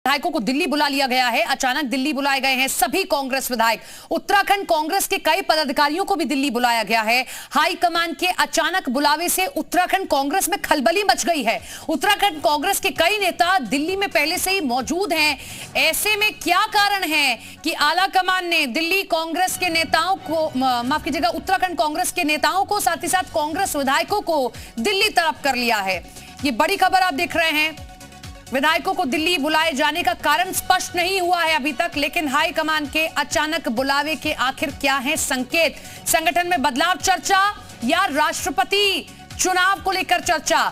विधायकों को दिल्ली बुला लिया गया है। अचानक दिल्ली बुलाए गए हैं सभी कांग्रेस विधायक। उत्तराखंड कांग्रेस के कई पदाधिकारियों को भी दिल्ली बुलाया गया है। हाईकमान के अचानक बुलावे से उत्तराखंड कांग्रेस में खलबली मच गई है। उत्तराखंड कांग्रेस के कई नेता दिल्ली में पहले से ही मौजूद हैं। ऐसे में क्या कारण है कि आला कमान ने दिल्ली कांग्रेस के नेताओं को, माफ कीजिएगा, उत्तराखंड कांग्रेस के नेताओं को, साथ ही साथ कांग्रेस विधायकों को दिल्ली तरफ कर लिया है। ये बड़ी खबर आप देख रहे हैं। विधायकों को दिल्ली बुलाए जाने का कारण स्पष्ट नहीं हुआ है अभी तक, लेकिन हाईकमान के अचानक बुलावे के आखिर क्या है संकेत? संगठन में बदलाव चर्चा या राष्ट्रपति चुनाव को लेकर चर्चा?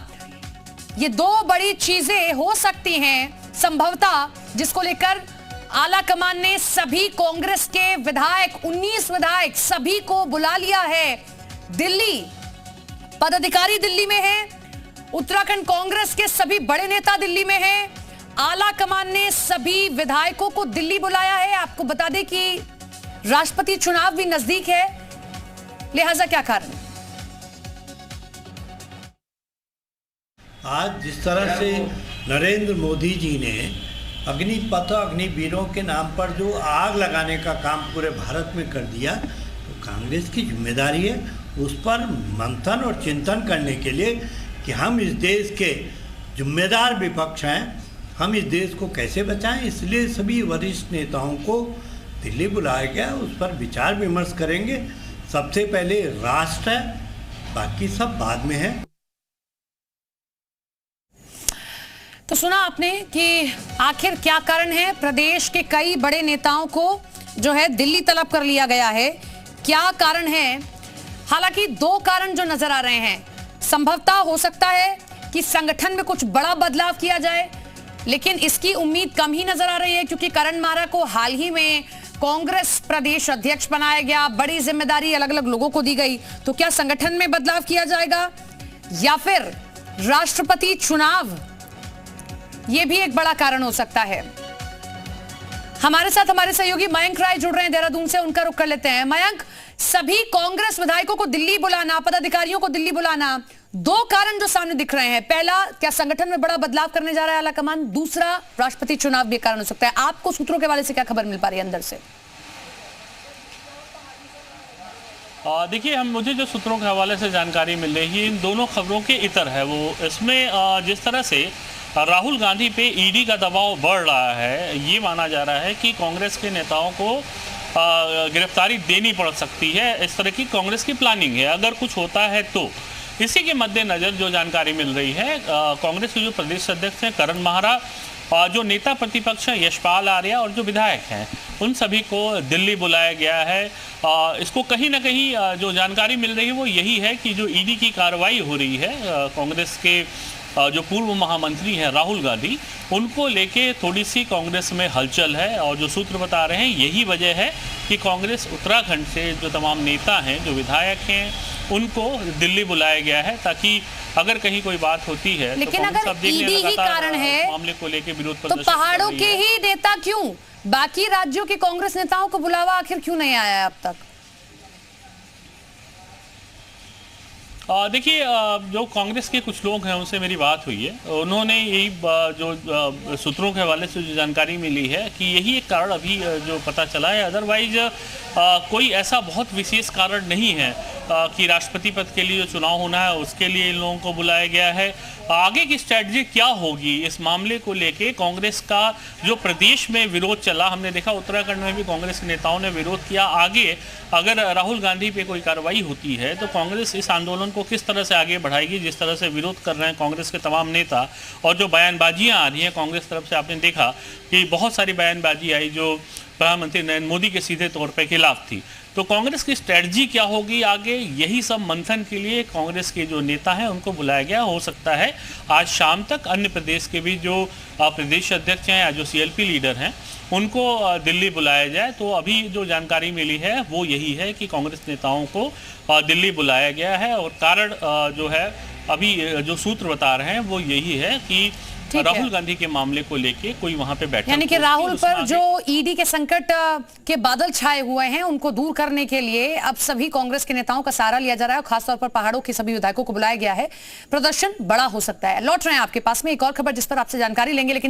ये दो बड़ी चीजें हो सकती हैं संभवतः, जिसको लेकर आला कमान ने सभी कांग्रेस के विधायक, 19 विधायक, सभी को बुला लिया है दिल्ली। पदाधिकारी दिल्ली में है, उत्तराखंड कांग्रेस के सभी बड़े नेता दिल्ली में हैं। आला कमान ने सभी विधायकों को दिल्ली बुलाया है। आपको बता दें कि राष्ट्रपति चुनाव भी नजदीक है, लिहाजा क्या कारण? आज जिस तरह से नरेंद्र मोदी जी ने अग्निपथ अग्निवीरों के नाम पर जो आग लगाने का काम पूरे भारत में कर दिया, तो कांग्रेस की जिम्मेदारी है उस पर मंथन और चिंतन करने के लिए कि हम इस देश के जिम्मेदार विपक्ष हैं, हम इस देश को कैसे बचाएं। इसलिए सभी वरिष्ठ नेताओं को दिल्ली बुलाया गया, उस पर विचार विमर्श करेंगे। सबसे पहले राष्ट्र है, बाकी सब बाद में है। तो सुना आपने कि आखिर क्या कारण है। प्रदेश के कई बड़े नेताओं को जो है दिल्ली तलब कर लिया गया है। क्या कारण है? हालांकि दो कारण जो नजर आ रहे हैं। संभवतः हो सकता है कि संगठन में कुछ बड़ा बदलाव किया जाए, लेकिन इसकी उम्मीद कम ही नजर आ रही है, क्योंकि करण मारा को हाल ही में कांग्रेस प्रदेश अध्यक्ष बनाया गया, बड़ी जिम्मेदारी अलग अलग लोगों को दी गई। तो क्या संगठन में बदलाव किया जाएगा या फिर राष्ट्रपति चुनाव? यह भी एक बड़ा कारण हो सकता है। हमारे साथ हमारे सहयोगी मयंक राय जुड़ रहे हैं देहरादून से, उनका रुख कर लेते हैं। मयंक, सभी कांग्रेस विधायकों को दिल्ली बुलाना, पदाधिकारियों को दिल्ली बुलाना, दो कारण जो सामने दिख रहे हैं। पहला, क्या संगठन में बड़ा बदलाव करने जा रहा है आला कमान? दूसरा, राष्ट्रपति चुनाव भी कारण हो सकता है। आपको सूत्रों के हवाले से क्या खबर मिल पा रही है अंदर से? देखिए, मुझे जो सूत्रों के हवाले से जानकारी मिल रही है, इन दोनों खबरों के इतर है वो। इसमें जिस तरह से राहुल गांधी पे ईडी का दबाव बढ़ रहा है, ये माना जा रहा है कि कांग्रेस के नेताओं को गिरफ्तारी देनी पड़ सकती है। इस तरह की कांग्रेस की प्लानिंग है अगर कुछ होता है तो। इसी के मद्देनजर जो जानकारी मिल रही है, कांग्रेस के जो प्रदेश अध्यक्ष हैं करण मारा, जो नेता प्रतिपक्ष हैं यशपाल आर्या और जो विधायक हैं, उन सभी को दिल्ली बुलाया गया है। इसको कहीं ना कहीं जो जानकारी मिल रही है वो यही है कि जो ईडी की कार्रवाई हो रही है, कांग्रेस के जो पूर्व महामंत्री हैं राहुल गांधी, उनको लेके थोड़ी सी कांग्रेस में हलचल है। और जो सूत्र बता रहे हैं यही वजह है कि कांग्रेस उत्तराखंड से जो तमाम नेता हैं, जो विधायक हैं, उनको दिल्ली बुलाया गया है, ताकि अगर कहीं कोई बात होती है, लेकिन तो अगर ईडी ही कारण है मामले को लेकर विरोध तो पहाड़ों के ही नेता क्यों, बाकी राज्यों के कांग्रेस नेताओं को बुलावा आखिर क्यों नहीं आया है अब तक? देखिए, जो कांग्रेस के कुछ लोग हैं उनसे मेरी बात हुई है, उन्होंने यही जो सूत्रों के हवाले से जो जानकारी मिली है कि यही एक कारण अभी जो पता चला है। अदरवाइज कोई ऐसा बहुत विशेष कारण नहीं है कि राष्ट्रपति पद के लिए जो चुनाव होना है उसके लिए इन लोगों को बुलाया गया है। आगे की स्ट्रैटेजी क्या होगी इस मामले को लेके, कांग्रेस का जो प्रदेश में विरोध चला, हमने देखा उत्तराखंड में भी कांग्रेस के नेताओं ने विरोध किया। आगे अगर राहुल गांधी पे कोई कार्रवाई होती है तो कांग्रेस इस आंदोलन को किस तरह से आगे बढ़ाएगी? जिस तरह से विरोध कर रहे हैं कांग्रेस के तमाम नेता, और जो बयानबाजियां आ रही हैं कांग्रेस तरफ से, आपने देखा कि बहुत सारी बयानबाजी आई जो प्रधानमंत्री नरेंद्र मोदी के सीधे तौर पर खिलाफ थी। तो कांग्रेस की स्ट्रेटजी क्या होगी आगे, यही सब मंथन के लिए कांग्रेस के जो नेता हैं उनको बुलाया गया। हो सकता है आज शाम तक अन्य प्रदेश के भी जो प्रदेश अध्यक्ष हैं या जो सीएलपी लीडर हैं उनको दिल्ली बुलाया जाए। तो अभी जो जानकारी मिली है वो यही है कि कांग्रेस नेताओं को दिल्ली बुलाया गया है, और कारण जो है अभी जो सूत्र बता रहे हैं वो यही है कि राहुल गांधी के मामले को लेके कोई वहां पे बैठा, यानी कि राहुल पर जो ईडी के संकट के बादल छाए हुए हैं उनको दूर करने के लिए अब सभी कांग्रेस के नेताओं का सहारा लिया जा रहा है, और खासतौर पर पहाड़ों के सभी विधायकों को बुलाया गया है। प्रदर्शन बड़ा हो सकता है। लौट रहे हैं आपके पास में एक और खबर जिस पर आपसे जानकारी लेंगे, लेकिन